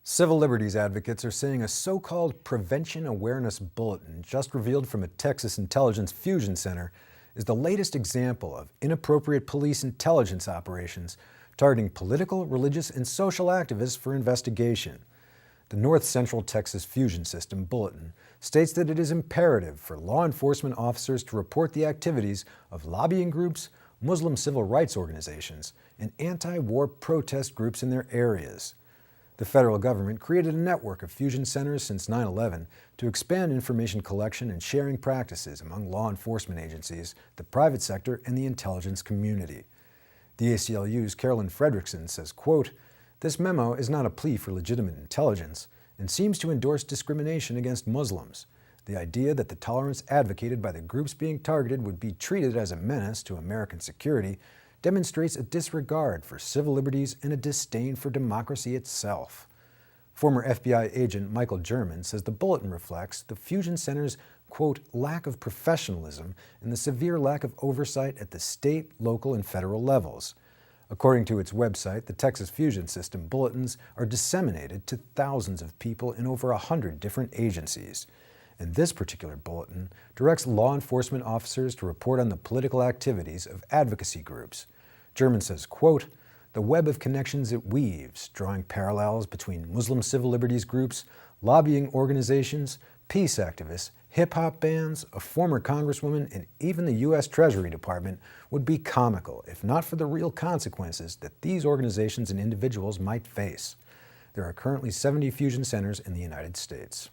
Civil liberties advocates are saying a so-called Prevention Awareness Bulletin, just revealed from a Texas intelligence fusion center, is the latest example of inappropriate police intelligence operations targeting political, religious, and social activists for investigation. The North Central Texas Fusion System Bulletin states that it is imperative for law enforcement officers to report the activities of lobbying groups, Muslim civil rights organizations, and anti-war protest groups in their areas. The federal government created a network of fusion centers since 9/11 to expand information collection and sharing practices among law enforcement agencies, the private sector, and the intelligence community. The ACLU's Carolyn Fredrickson says, quote, "This memo is not a plea for legitimate intelligence and seems to endorse discrimination against Muslims. The idea that the tolerance advocated by the groups being targeted would be treated as a menace to American security demonstrates a disregard for civil liberties and a disdain for democracy itself." Former FBI agent Michael German says the bulletin reflects the fusion center's, quote, "lack of professionalism and the severe lack of oversight at the state, local, and federal levels." According to its website, the Texas Fusion System bulletins are disseminated to thousands of people in over 100 different agencies. And this particular bulletin directs law enforcement officers to report on the political activities of advocacy groups. German says, quote, "The web of connections it weaves, drawing parallels between Muslim civil liberties groups, lobbying organizations, peace activists, hip-hop bands, a former congresswoman, and even the U.S. Treasury Department, would be comical if not for the real consequences that these organizations and individuals might face." There are currently 70 fusion centers in the United States.